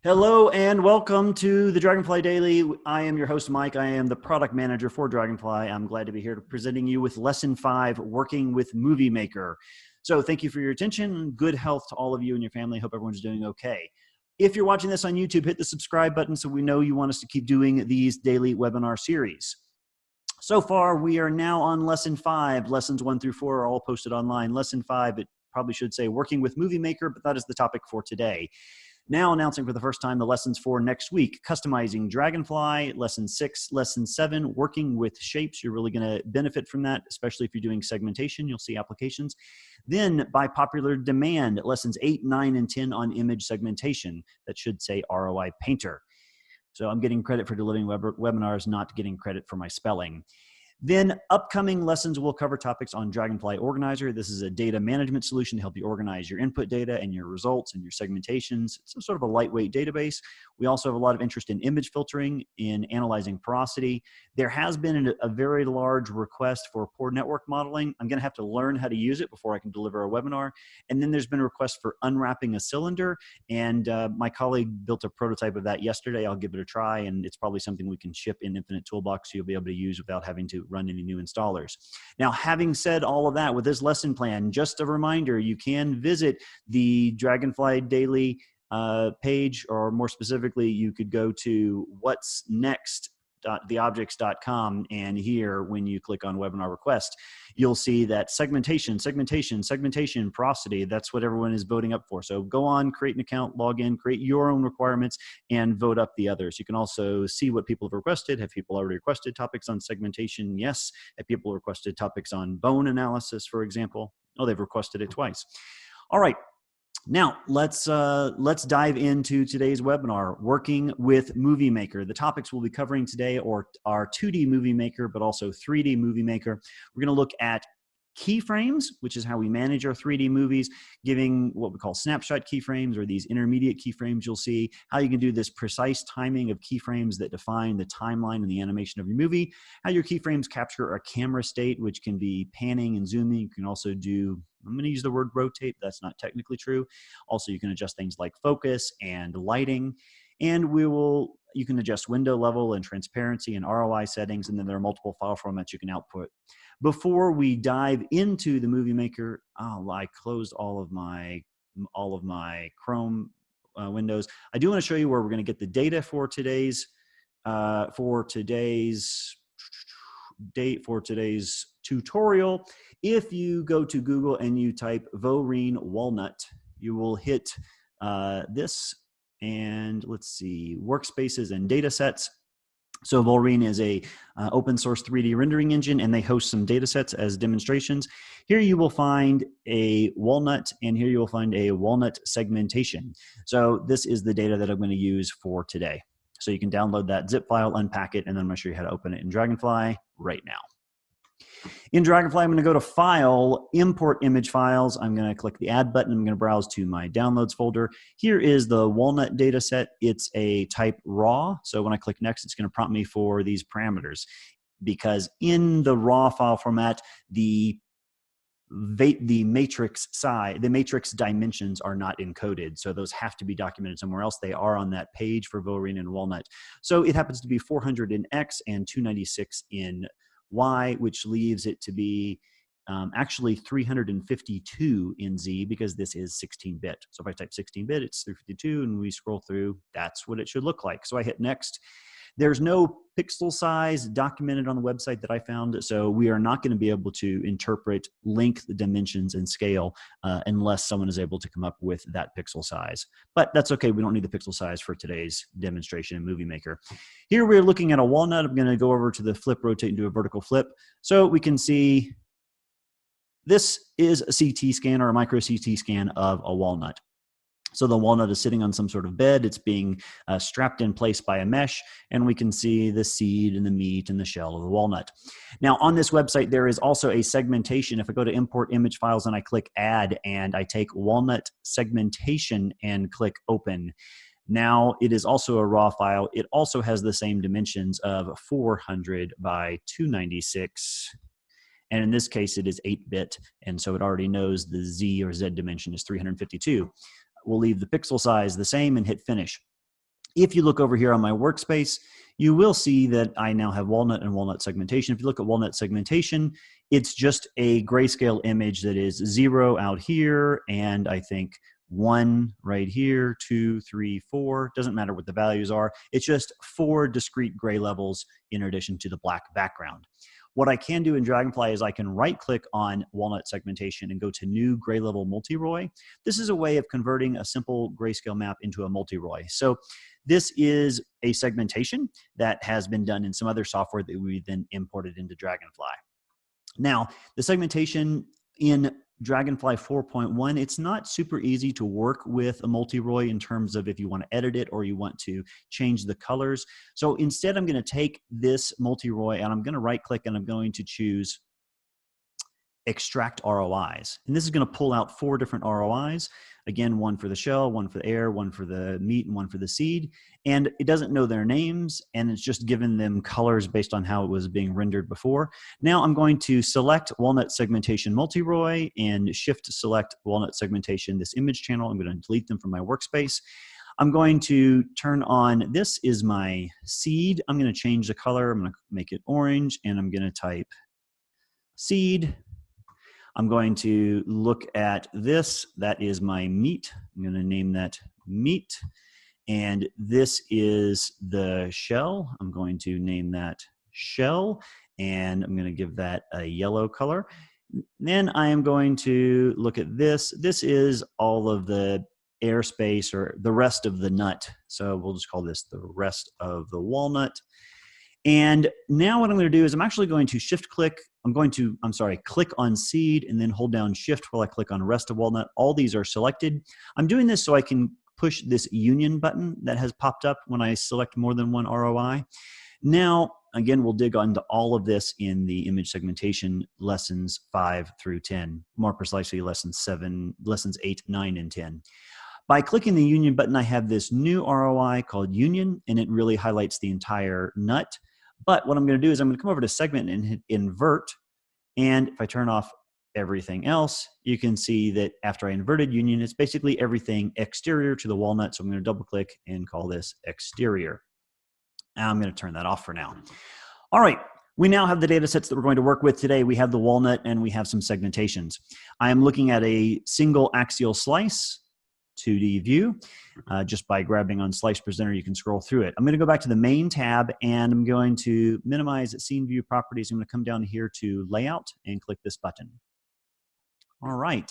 Hello and welcome to the Dragonfly Daily. I am your host, Mike. I am the product manager for Dragonfly. I'm glad to be here presenting you with Lesson 5, Working with MovieMaker. So thank you for your attention. Good health to all of you and your family. Hope everyone's doing okay. If you're watching this on YouTube, hit the subscribe button so we know you want us to keep doing these daily webinar series. So far, we are now on Lesson 5. Lessons 1 through 4 are all posted online. Lesson 5, it probably should say Working with MovieMaker, but that is the topic for today. Now announcing for the first time the lessons for next week: customizing Dragonfly, lesson 6, lesson 7, working with shapes. You're really going to benefit from that, especially if you're doing segmentation. You'll see applications. Then, by popular demand, lessons 8, 9, and 10 on image segmentation. That should say ROI Painter. So I'm getting credit for delivering webinars, not getting credit for my spelling. Then upcoming lessons will cover topics on Dragonfly Organizer. This is a data management solution to help you organize your input data and your results and your segmentations. It's sort of a lightweight database. We also have a lot of interest in image filtering, in analyzing porosity. There has been a very large request for pore network modeling. I'm going to have to learn how to use it before I can deliver a webinar. And then there's been a request for unwrapping a cylinder. And my colleague built a prototype of that yesterday. I'll give it a try, and it's probably something we can ship in Infinite Toolbox so you'll be able to use without having to run any new installers. Now, having said all of that, with this lesson plan, just a reminder, you can visit the Dragonfly Daily page, or more specifically, you could go to what's next theobjects.com, and here, when you click on webinar request, you'll see that segmentation, porosity, that's what everyone is voting up for. So go on, create an account, log in, create your own requirements, and vote up the others. You can also see what people have requested. Have people already requested topics on segmentation? Yes. Have people requested topics on bone analysis, for example? Oh, they've requested it twice. All right. Now, let's dive into today's webinar, Working with MovieMaker. The topics we'll be covering today are 2D MovieMaker, but also 3D MovieMaker. We're going to look at keyframes, which is how we manage our 3D movies, giving what we call snapshot keyframes, or these intermediate keyframes. You'll see how you can do this precise timing of keyframes that define the timeline and the animation of your movie, how your keyframes capture a camera state, which can be panning and zooming. You can also do, I'm going to use the word rotate, that's not technically true. Also, you can adjust things like focus and lighting, and you can adjust window level and transparency and ROI settings, and then there are multiple file formats you can output. Before we dive into the MovieMaker, I closed all of my Chrome windows. I do want to show you where we're going to get the data for today's tutorial. If you go to Google and you type Voreen Walnut, you will hit this, and let's see, workspaces and data sets. So Voreen is a open source 3D rendering engine, and they host some data sets as demonstrations. Here you will find a walnut, and here you will find a walnut segmentation. So this is the data that I'm going to use for today. So you can download that zip file, unpack it, and then I'm going to show you how to open it in Dragonfly right now. In Dragonfly, I'm going to go to File, Import Image Files. I'm going to click the Add button. I'm going to browse to my Downloads folder. Here is the Walnut data set. It's a type RAW. So when I click Next, it's going to prompt me for these parameters, because in the RAW file format, the matrix dimensions are not encoded. So those have to be documented somewhere else. They are on that page for Voreen and Walnut. So it happens to be 400 in X and 296 in Y, which leaves it to be actually 352 in Z, because this is 16-bit. So if I type 16-bit, it's 352, and we scroll through, that's what it should look like. So I hit Next. There's no pixel size documented on the website that I found, so we are not going to be able to interpret length, dimensions, and scale unless someone is able to come up with that pixel size. But that's okay. We don't need the pixel size for today's demonstration in MovieMaker. Here we're looking at a walnut. I'm going to go over to the flip, rotate, and do a vertical flip. So we can see this is a CT scan, or a micro CT scan of a walnut. So the walnut is sitting on some sort of bed. It's being strapped in place by a mesh, and we can see the seed and the meat and the shell of the walnut. Now, on this website, there is also a segmentation. If I go to Import Image Files and I click Add, and I take Walnut Segmentation and click Open, now it is also a raw file. It also has the same dimensions of 400 by 296. And in this case, it is 8-bit, and so it already knows the Z or Z dimension is 352. We'll leave the pixel size the same and hit Finish. If you look over here on my workspace, you will see that I now have walnut and walnut segmentation. If you look at walnut segmentation, it's just a grayscale image that is 0 out here, and I think 1 right here, 2, 3, 4, doesn't matter what the values are. It's just 4 discrete gray levels in addition to the black background. What I can do in Dragonfly is I can right-click on walnut segmentation and go to New Gray Level Multi-Roy. This is a way of converting a simple grayscale map into a multi-roy. So this is a segmentation that has been done in some other software that we then imported into Dragonfly. Now, the segmentation in Dragonfly 4.1, it's not super easy to work with a multi-roy in terms of if you want to edit it or you want to change the colors. So instead, I'm going to take this multi-roy and I'm going to right-click and I'm going to choose Extract ROIs. And this is going to pull out 4 different ROIs. Again, 1 for the shell, 1 for the air, 1 for the meat, and 1 for the seed. And it doesn't know their names, and it's just given them colors based on how it was being rendered before. Now I'm going to select Walnut Segmentation Multi-Roy and Shift select Walnut Segmentation, this image channel. I'm going to delete them from my workspace. I'm going to turn on, this is my seed. I'm going to change the color. I'm going to make it orange, and I'm going to type seed. I'm going to look at this. That is my meat. I'm going to name that meat. And this is the shell. I'm going to name that shell. And I'm going to give that a yellow color. Then I am going to look at this. This is all of the airspace or the rest of the nut. So we'll just call this the rest of the walnut. And now what I'm going to do is I'm actually going to click on seed and then hold down shift while I click on rest of walnut. All these are selected. I'm doing this so I can push this union button that has popped up when I select more than one ROI. Now, again, we'll dig into all of this in the image segmentation lessons 5 through 10, more precisely lessons 8, 9, and 10. By clicking the union button, I have this new ROI called union, and it really highlights the entire nut. But what I'm going to do is I'm going to come over to segment and hit invert. And if I turn off everything else, you can see that after I inverted union, it's basically everything exterior to the walnut. So I'm going to double click and call this exterior. Now I'm going to turn that off for now. All right. We now have the data sets that we're going to work with today. We have the walnut and we have some segmentations. I am looking at a single axial slice 2D view. Just by grabbing on Slice Presenter, you can scroll through it. I'm going to go back to the main tab and I'm going to minimize scene view properties. I'm going to come down here to layout and click this button. All right.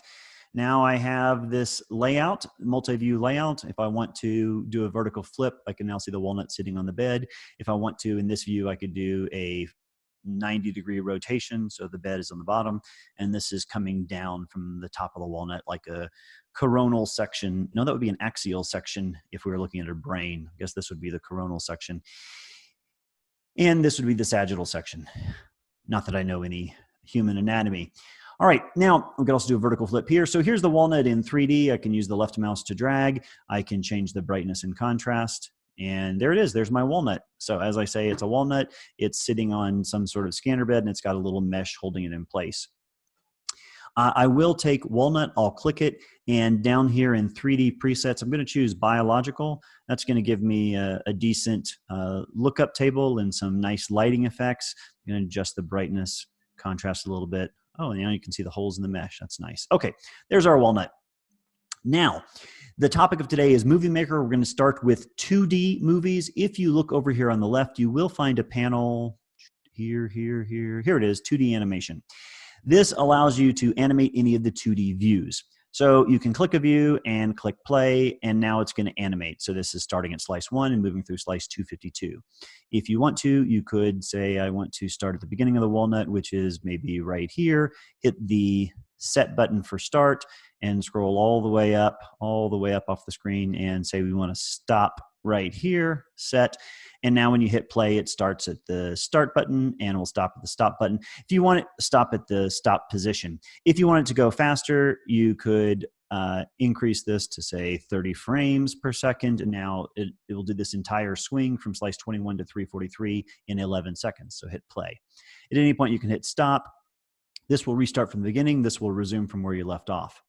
Now I have this layout, multi-view layout. If I want to do a vertical flip, I can now see the walnut sitting on the bed. If I want to, in this view, I could do a 90-degree rotation, so the bed is on the bottom, and this is coming down from the top of the walnut like a coronal section. No, that would be an axial section if we were looking at a brain. I guess this would be the coronal section. And this would be the sagittal section. Not that I know any human anatomy. All right, now we can also do a vertical flip here. So here's the walnut in 3D. I can use the left mouse to drag. I can change the brightness and contrast. And there it is, there's my walnut. So as I say, it's a walnut. It's sitting on some sort of scanner bed and it's got a little mesh holding it in place. I will take walnut, I'll click it, and down here in 3D presets, I'm going to choose biological. That's going to give me a decent lookup table and some nice lighting effects. I'm going to adjust the brightness, contrast a little bit. Oh, and now you can see the holes in the mesh. That's nice. Okay, there's our walnut. Now, the topic of today is MovieMaker. We're going to start with 2D movies. If you look over here on the left, you will find a panel here. Here it is, 2D animation. This allows you to animate any of the 2D views. So you can click a view and click play, and now it's going to animate. So this is starting at slice 1 and moving through slice 252. If you want to, you could say, I want to start at the beginning of the walnut, which is maybe right here, hit the set button for start, and scroll all the way up off the screen, and say we want to stop right here, set. And now when you hit play, it starts at the start button and will stop at the stop button. If you want it to stop at the stop position. If you want it to go faster, you could increase this to say 30 frames per second. And now it will do this entire swing from slice 21 to 343 in 11 seconds. So hit play. At any point, you can hit stop. This will restart from the beginning. This will resume from where you left off.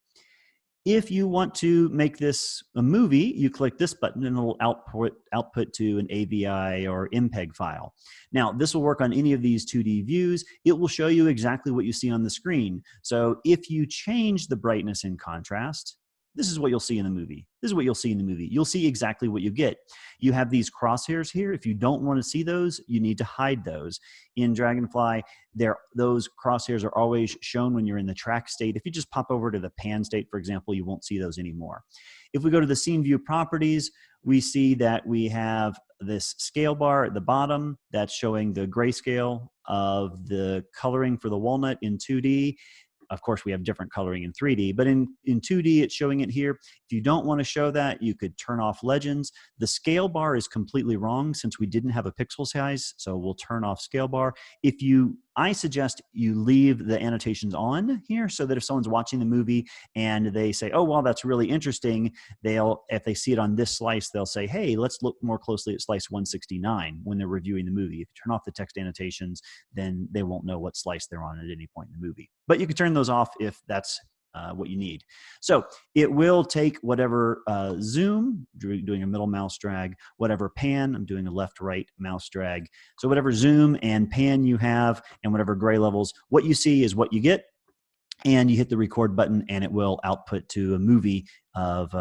If you want to make this a movie, you click this button and it'll output to an AVI or MPEG file. Now, this will work on any of these 2D views. It will show you exactly what you see on the screen. So if you change the brightness and contrast, this is what you'll see in the movie. This is what you'll see in the movie. You'll see exactly what you get. You have these crosshairs here. If you don't want to see those, you need to hide those. In Dragonfly, those crosshairs are always shown when you're in the track state. If you just pop over to the pan state, for example, you won't see those anymore. If we go to the scene view properties, we see that we have this scale bar at the bottom that's showing the grayscale of the coloring for the walnut in 2D. Of course, we have different coloring in 3D, but in 2D, it's showing it here. If you don't want to show that, you could turn off legends. The scale bar is completely wrong since we didn't have a pixel size, so we'll turn off scale bar. I suggest you leave the annotations on here so that if someone's watching the movie and they say, oh, well, that's really interesting, if they see it on this slice, they'll say, hey, let's look more closely at slice 169 when they're reviewing the movie. If you turn off the text annotations, then they won't know what slice they're on at any point in the movie. But you can turn those off if that's what you need. So it will take whatever zoom, doing a middle mouse drag, whatever pan, I'm doing a left-right mouse drag. So whatever zoom and pan you have and whatever gray levels, what you see is what you get. And you hit the record button and it will output to a movie of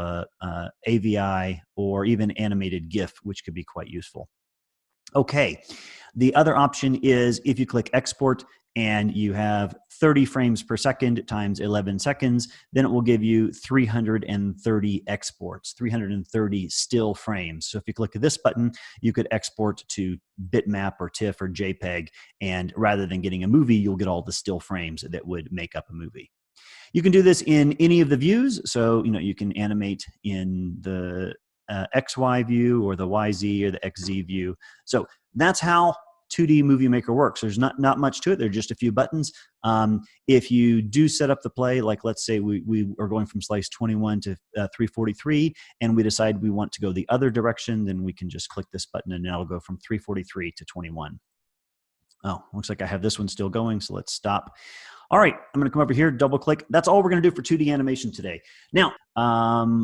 AVI or even animated GIF, which could be quite useful. Okay, the other option is if you click export and you have 30 frames per second times 11 seconds, then it will give you 330 exports, 330 still frames. So if you click this button, you could export to bitmap or TIFF or JPEG, and rather than getting a movie, you'll get all the still frames that would make up a movie. You can do this in any of the views. So, you can animate in the XY view or the YZ or the XZ view. So that's how 2D MovieMaker works. There's not much to it. There are just a few buttons. If you do set up the play, like let's say we are going from slice 21 to 343, and we decide we want to go the other direction, then we can just click this button and it'll go from 343 to 21. Oh, looks like I have this one still going, so let's stop. All right, I'm going to come over here, double click. That's all we're going to do for 2D animation today. Now,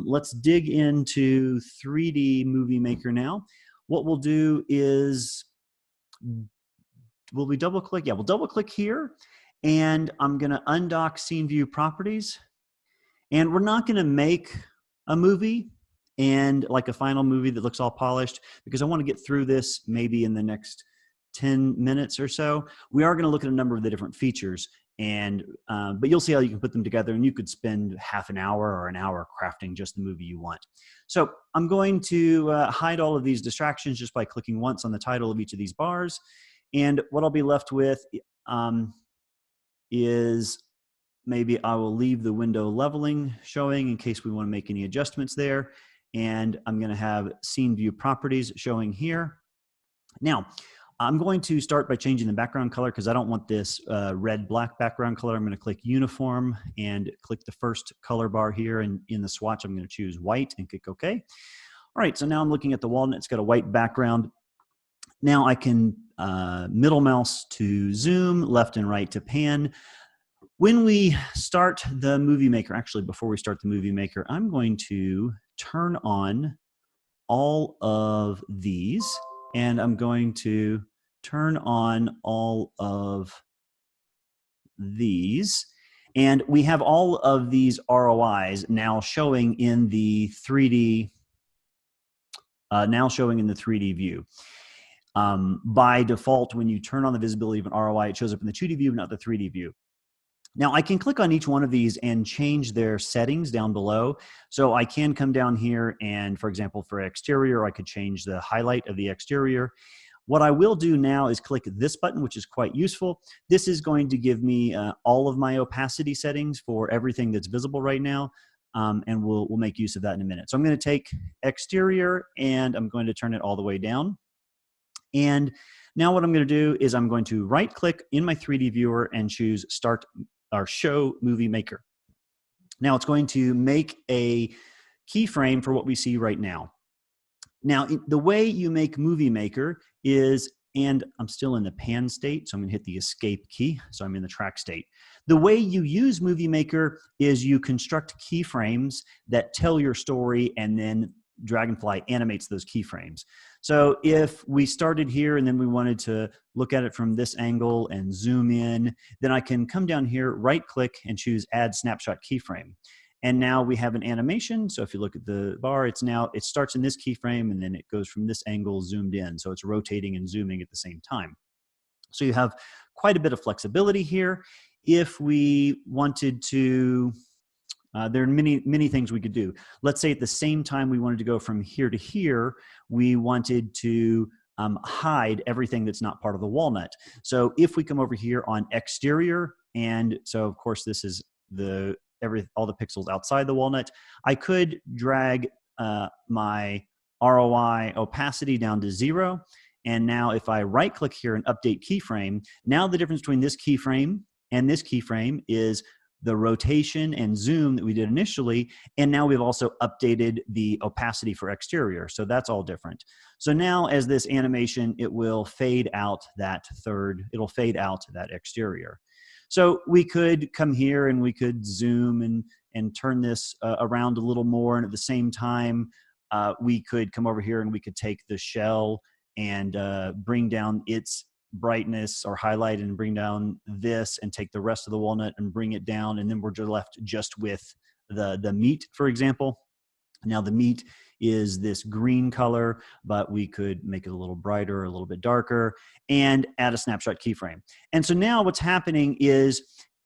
let's dig into 3D MovieMaker now. What we'll do is, will we double click? Yeah, we'll double click here, and I'm going to undock scene view properties. And we're not going to make a movie and like a final movie that looks all polished, because I want to get through this maybe in the next 10 minutes or so. We are going to look at a number of the different features, and but you'll see how you can put them together, and you could spend half an hour or an hour crafting just the movie you want. So I'm going to hide all of these distractions just by clicking once on the title of each of these bars. And what I'll be left with is maybe I will leave the window leveling showing in case we want to make any adjustments there. And I'm going to have scene view properties showing here. Now, I'm going to start by changing the background color because I don't want this red-black background color. I'm going to click Uniform and click the first color bar here. And in the swatch, I'm going to choose white and click OK. All right, so now I'm looking at the walnut. It's got a white background. Now I can middle mouse to zoom, left and right to pan. When we start the MovieMaker, actually before we start the MovieMaker, I'm going to turn on all of these, and I'm going to turn on all of these. And we have all of these ROIs now showing in the 3D, view. By default, when you turn on the visibility of an ROI, it shows up in the 2D view, not the 3D view. Now, I can click on each one of these and change their settings down below. So I can come down here and, for example, for exterior, I could change the highlight of the exterior. What I will do now is click this button, which is quite useful. This is going to give me all of my opacity settings for everything that's visible right now. And we'll make use of that in a minute. So I'm going to take exterior and I'm going to turn it all the way down. And now what I'm going to do is I'm going to right click in my 3D viewer and choose Start or Show MovieMaker. Now it's going to make a keyframe for what we see right now. Now, the way you make MovieMaker is and I'm still in the pan state, so I'm gonna hit the escape key, so I'm in the track state. The way you use MovieMaker is you construct keyframes that tell your story, and then Dragonfly animates those keyframes. So if we started here and then we wanted to look at it from this angle and zoom in, then I can come down here, right click, and choose Add Snapshot Keyframe. And now we have an animation. So if you look at the bar, it starts in this keyframe and then it goes from this angle zoomed in. So it's rotating and zooming at the same time. So you have quite a bit of flexibility here. If we wanted to, there are many things we could do. Let's say at the same time we wanted to go from here to here, we wanted to hide everything that's not part of the walnut. So if we come over here on exterior, and so of course this is all the pixels outside the walnut, I could drag my ROI opacity down to 0. And now if I right click here and update keyframe, now the difference between this keyframe and this keyframe is the rotation and zoom that we did initially, and now we've also updated the opacity for exterior, so that's all different. So now as this animation, it will fade out that exterior. So we could come here and we could zoom and turn this around a little more, and at the same time, we could come over here and we could take the shell and bring down its brightness or highlight, and bring down this and take the rest of the walnut and bring it down, and then we're left just with the meat, for example. Now the meat is this green color, but we could make it a little brighter, a little bit darker, and add a snapshot keyframe. And so now what's happening is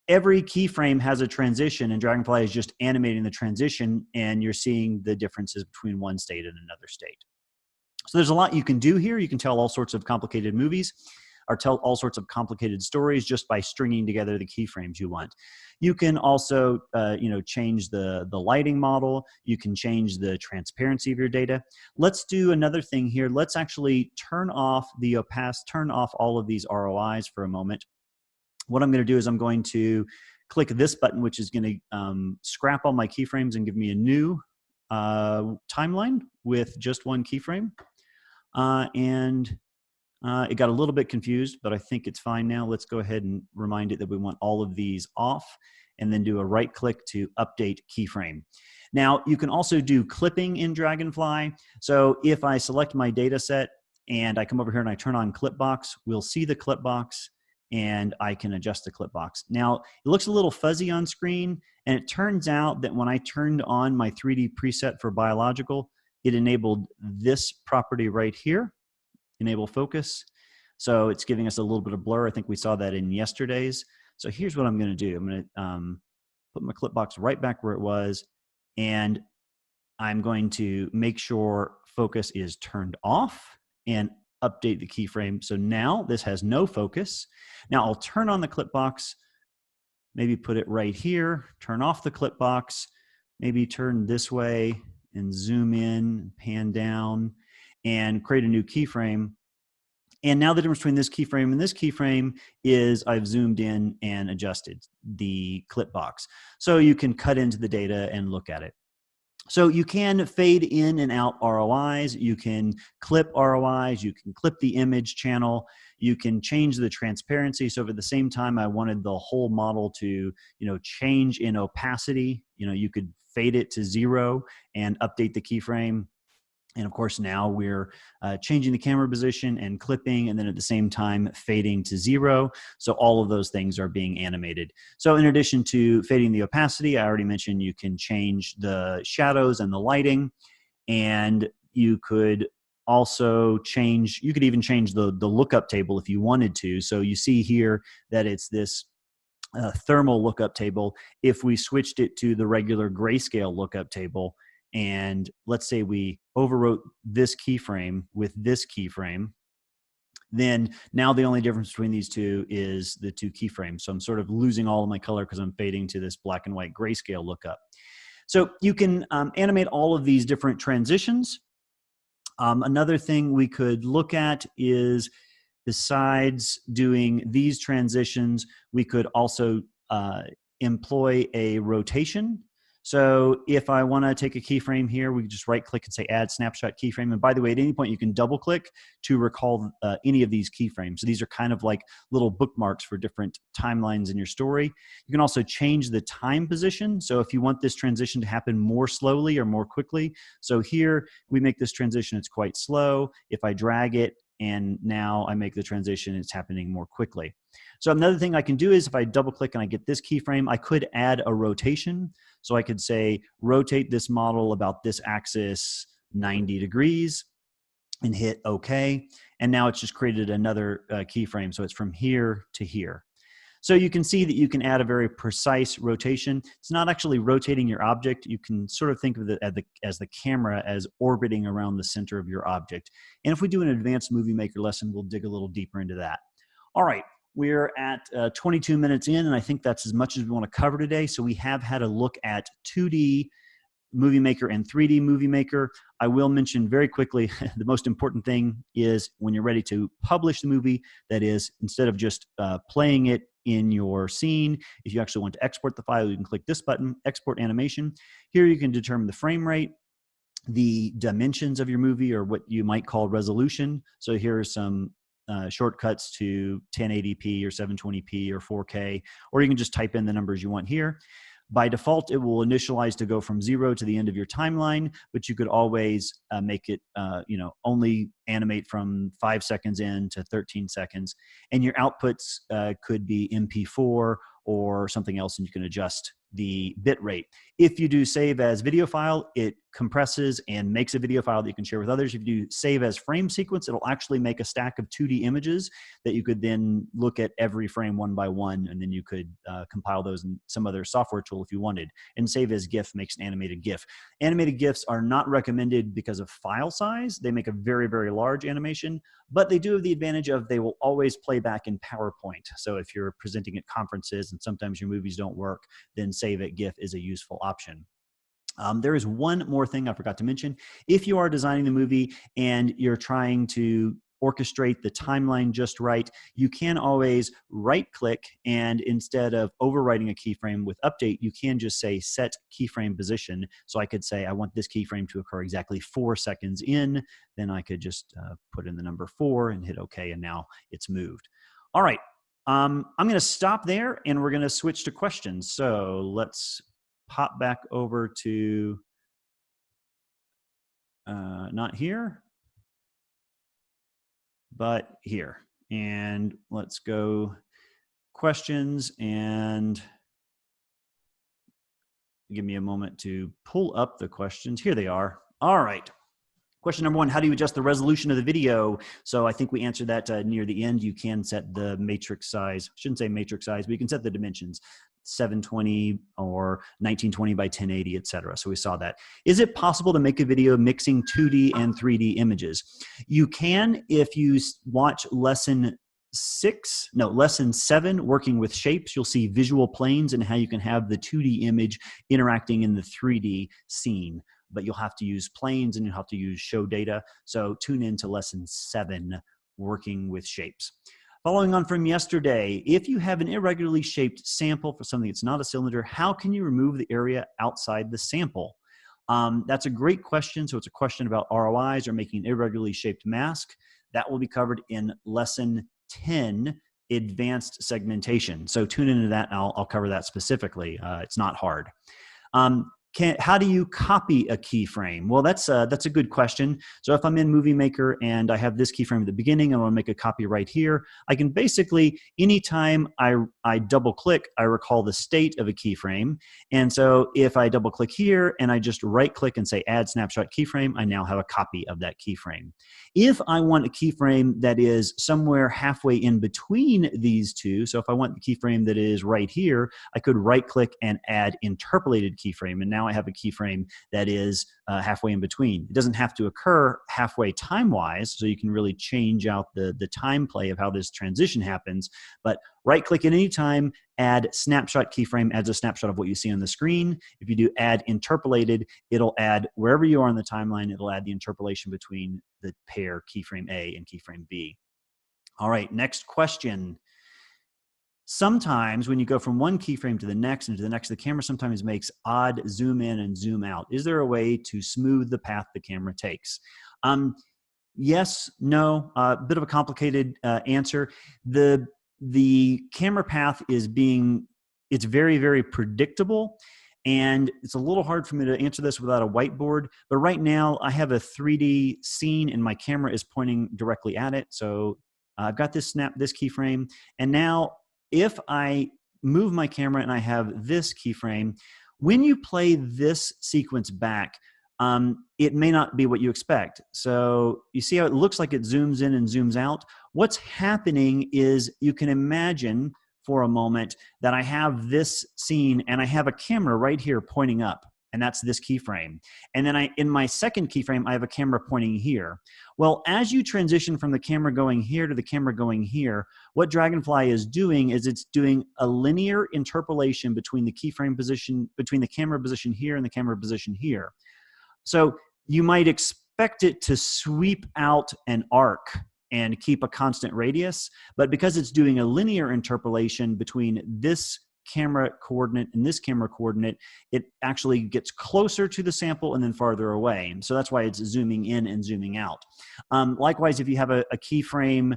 every keyframe has a transition, and Dragonfly is just animating the transition, and you're seeing the differences between one state and another state. So there's a lot you can do here. You can tell all sorts of complicated movies, or tell all sorts of complicated stories just by stringing together the keyframes you want. You can also change the lighting model. You can change the transparency of your data. Let's do another thing here. Let's actually turn off all of these ROIs for a moment. What I'm going to do is I'm going to click this button, which is going to scrap all my keyframes and give me a new timeline with just one keyframe. It got a little bit confused, but I think it's fine now. Let's go ahead and remind it that we want all of these off, and then do a right click to update keyframe. Now you can also do clipping in Dragonfly. So if I select my data set and I come over here and I turn on clip box, we'll see the clip box, and I can adjust the clip box. Now it looks a little fuzzy on screen, and it turns out that when I turned on my 3D preset for biological, it enabled this property right here, enable focus. So it's giving us a little bit of blur. I think we saw that in yesterday's. So here's what I'm going to do. I'm going to put my clip box right back where it was, and I'm going to make sure focus is turned off and update the keyframe. So now this has no focus. Now I'll turn on the clip box, maybe put it right here, turn off the clip box, maybe turn this way and zoom in, pan down, and create a new keyframe. And now the difference between this keyframe and this keyframe is I've zoomed in and adjusted the clip box. So you can cut into the data and look at it. So you can fade in and out ROIs, you can clip ROIs, you can clip the image channel, you can change the transparency. So at the same time I wanted the whole model to change in opacity, you could fade it to 0 and update the keyframe. And of course, now we're changing the camera position and clipping, and then at the same time fading to 0. So all of those things are being animated. So in addition to fading the opacity, I already mentioned you can change the shadows and the lighting, and you could also you could even change the lookup table if you wanted to. So you see here that it's this thermal lookup table. If we switched it to the regular grayscale lookup table, and let's say we overwrote this keyframe with this keyframe, then now the only difference between these two is the two keyframes. So I'm sort of losing all of my color because I'm fading to this black and white grayscale lookup. So you can animate all of these different transitions. Another thing we could look at is, besides doing these transitions, we could also employ a rotation. So if I want to take a keyframe here, we can just right click and say add snapshot keyframe. And by the way, at any point you can double click to recall any of these keyframes. So these are kind of like little bookmarks for different timelines in your story. You can also change the time position. So if you want this transition to happen more slowly or more quickly. So here we make this transition, it's quite slow. If I drag it and now I make the transition, it's happening more quickly. So another thing I can do is if I double click and I get this keyframe, I could add a rotation. So I could say, rotate this model about this axis 90 degrees and hit OK. And now it's just created another keyframe. So it's from here to here. So you can see that you can add a very precise rotation. It's not actually rotating your object. You can sort of think of it as the camera as orbiting around the center of your object. And if we do an advanced MovieMaker lesson, we'll dig a little deeper into that. All right. We're at 22 minutes in, and I think that's as much as we want to cover today. So we have had a look at 2D MovieMaker and 3D MovieMaker. I will mention very quickly, the most important thing is when you're ready to publish the movie, that is, instead of just playing it in your scene, if you actually want to export the file, you can click this button, Export Animation. Here you can determine the frame rate, the dimensions of your movie, or what you might call resolution. So here are some shortcuts to 1080p or 720p or 4K, or you can just type in the numbers you want here. By default, it will initialize to go from 0 to the end of your timeline, but you could always make it, only animate from 5 seconds in to 13 seconds. And your outputs could be MP4 or something else, and you can adjust the bit rate. If you do save as video file, it compresses and makes a video file that you can share with others. If you do save as frame sequence, it'll actually make a stack of 2D images that you could then look at every frame one by one, and then you could compile those in some other software tool if you wanted. And save as GIF makes an animated GIF. Animated GIFs are not recommended because of file size. They make a very, very large animation, but they do have the advantage of they will always play back in PowerPoint. So if you're presenting at conferences and sometimes your movies don't work, then save at GIF is a useful option. There is one more thing I forgot to mention. If you are designing the movie and you're trying to orchestrate the timeline just right, you can always right-click, and instead of overwriting a keyframe with update, you can just say set keyframe position. So I could say I want this keyframe to occur exactly 4 seconds in. Then I could just put in the number 4 and hit OK, and now it's moved. All right. I'm going to stop there, and we're going to switch to questions. So let's pop back over to not here, but here. And let's go questions, and give me a moment to pull up the questions. Here they are. All right. Question number 1, how do you adjust the resolution of the video? So I think we answered that near the end. You can set the matrix size. I shouldn't say matrix size, but you can set the dimensions, 720 or 1920 by 1080, etc. So we saw that. Is it possible to make a video mixing 2D and 3D images? You can if you watch lesson 7, working with shapes. You'll see visual planes and how you can have the 2D image interacting in the 3D scene. But you'll have to use planes and you'll have to use show data. So tune in to lesson 7, working with shapes. Following on from yesterday, if you have an irregularly shaped sample for something that's not a cylinder, how can you remove the area outside the sample? That's a great question. So it's a question about ROIs or making an irregularly shaped mask. That will be covered in lesson 10, advanced segmentation. So tune into that and I'll cover that specifically. It's not hard. How do you copy a keyframe? Well, that's a good question. So if I'm in MovieMaker and I have this keyframe at the beginning and I want to make a copy right here, I can basically, anytime I double click, I recall the state of a keyframe. And so if I double click here and I just right click and say add snapshot keyframe, I now have a copy of that keyframe. If I want a keyframe that is somewhere halfway in between these two, so if I want the keyframe that is right here, I could right click and add interpolated keyframe. And now I have a keyframe that is halfway in between. It doesn't have to occur halfway time-wise, so you can really change out the time play of how this transition happens. But right-click at any time, add snapshot keyframe, adds a snapshot of what you see on the screen. If you do add interpolated, it'll add, wherever you are on the timeline, it'll add the interpolation between the pair keyframe A and keyframe B. All right, next question. sometimes when you go from one keyframe to the next and to the next, the camera sometimes makes odd zoom in and zoom out. Is there a way to smooth the path the camera takes? Yes, no, a bit of a complicated answer. The camera path is it's very, very predictable. And it's a little hard for me to answer this without a whiteboard, but right now I have a 3D scene and my camera is pointing directly at it. So I've got this keyframe, and now if I move my camera and I have this keyframe, when you play this sequence back, it may not be what you expect. So you see how it looks like it zooms in and zooms out? What's happening is, you can imagine for a moment that I have this scene and I have a camera right here pointing up, and that's this keyframe. And then in my second keyframe, I have a camera pointing here. Well, as you transition from the camera going here to the camera going here, what Dragonfly is doing is it's doing a linear interpolation between the keyframe position, between the camera position here and the camera position here. So you might expect it to sweep out an arc and keep a constant radius, but because it's doing a linear interpolation between this camera coordinate and this camera coordinate, it actually gets closer to the sample and then farther away. So that's why it's zooming in and zooming out. Likewise, if you have a keyframe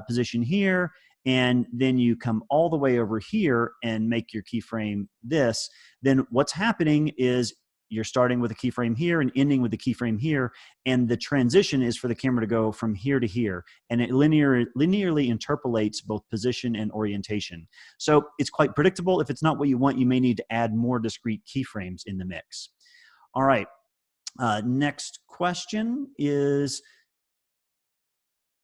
position here, and then you come all the way over here and make your keyframe this, then what's happening is you're starting with a keyframe here and ending with a keyframe here, and the transition is for the camera to go from here to here, and it linearly interpolates both position and orientation. So it's quite predictable. If it's not what you want, you may need to add more discrete keyframes in the mix. All right, next question is,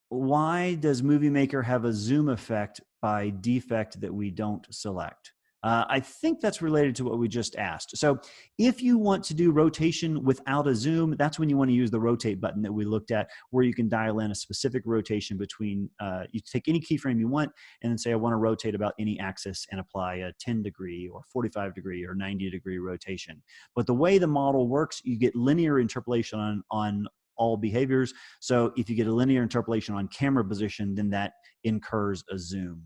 why does MovieMaker have a zoom effect by defect that we don't select? I think that's related to what we just asked. So if you want to do rotation without a zoom, that's when you want to use the rotate button that we looked at, where you can dial in a specific rotation between, you take any keyframe you want and then say, I want to rotate about any axis, and apply a 10-degree or 45-degree or 90-degree rotation. But the way the model works, you get linear interpolation on all behaviors. So if you get a linear interpolation on camera position, then that incurs a zoom.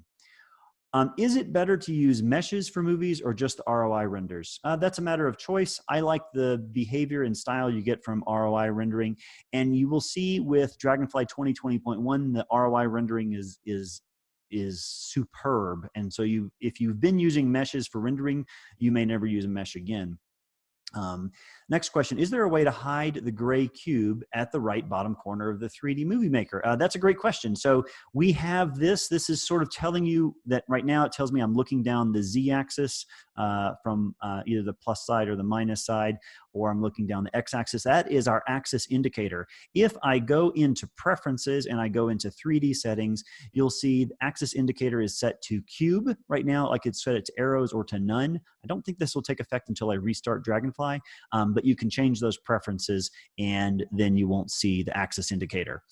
Is it better to use meshes for movies or just ROI renders? That's a matter of choice. I like the behavior and style you get from ROI rendering, and you will see with Dragonfly 2020.1, the ROI rendering is superb. And so if you've been using meshes for rendering, you may never use a mesh again. Next question, is there a way to hide the gray cube at the right bottom corner of the 3D Movie Maker? That's a great question. So we have this is sort of telling you that right now it tells me I'm looking down the Z-axis from either the plus side or the minus side, or I'm looking down the X-axis. That is our axis indicator. If I go into preferences and I go into 3D settings, you'll see the axis indicator is set to cube right now, like it's set to arrows or to none. I don't think this will take effect until I restart Dragonfly, but you can change those preferences and then you won't see the axis indicator.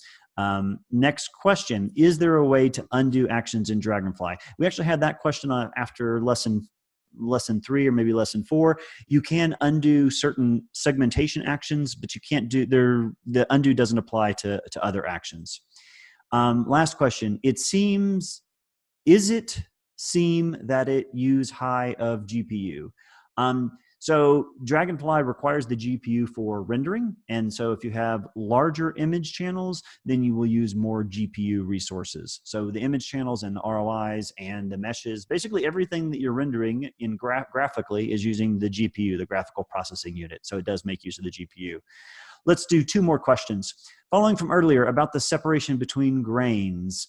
Next question, is there a way to undo actions in Dragonfly? We actually had that question after lesson 3 or maybe lesson 4. You can undo certain segmentation actions, but you can't do the undo doesn't apply to other actions. Last question, is it seem that it use high of GPU? So Dragonfly requires the GPU for rendering, and so if you have larger image channels, then you will use more GPU resources. So the image channels and the ROIs and the meshes, basically everything that you're rendering in graphically is using the GPU, the graphical processing unit. So it does make use of the GPU. Let's do 2 more questions. Following from earlier about the separation between grains,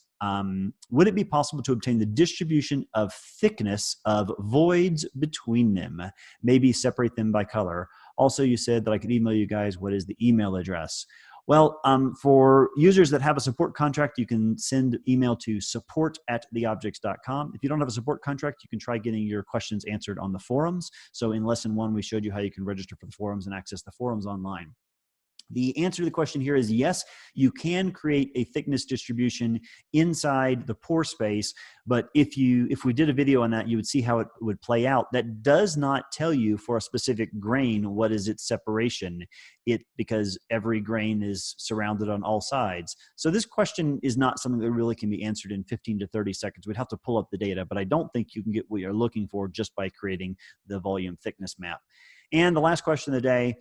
would it be possible to obtain the distribution of thickness of voids between them? Maybe separate them by color. Also, you said that I could email you guys. What is the email address? Well, for users that have a support contract, you can send email to support@theobjects.com. If you don't have a support contract, you can try getting your questions answered on the forums. So in lesson 1, we showed you how you can register for the forums and access the forums online. The answer to the question here is yes, you can create a thickness distribution inside the pore space, but if we did a video on that, you would see how it would play out. That does not tell you for a specific grain what is its separation, because every grain is surrounded on all sides. So this question is not something that really can be answered in 15 to 30 seconds. We'd have to pull up the data, but I don't think you can get what you're looking for just by creating the volume thickness map. And the last question of the day,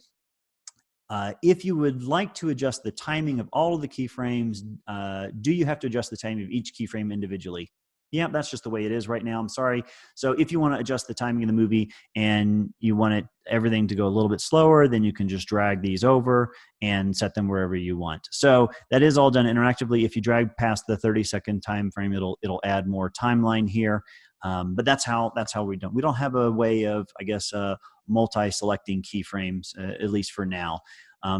if you would like to adjust the timing of all of the keyframes, do you have to adjust the timing of each keyframe individually? Yeah, that's just the way it is right now. I'm sorry. So if you want to adjust the timing of the movie and you want everything to go a little bit slower, then you can just drag these over and set them wherever you want. So that is all done interactively. If you drag past the 30-second time frame, it'll add more timeline here. But that's how we don't have a way of, I guess, multi-selecting keyframes, at least for now.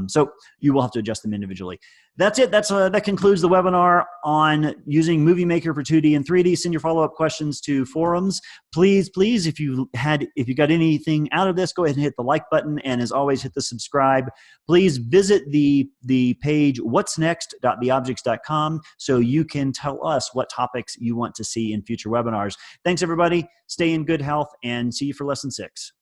So you will have to adjust them individually. That's it. That concludes the webinar on using MovieMaker for 2D and 3D. Send your follow-up questions to forums. Please, if you got anything out of this, go ahead and hit the like button. And as always, hit the subscribe. Please visit the page whatsnext.theobjects.com so you can tell us what topics you want to see in future webinars. Thanks, everybody. Stay in good health and see you for lesson 6.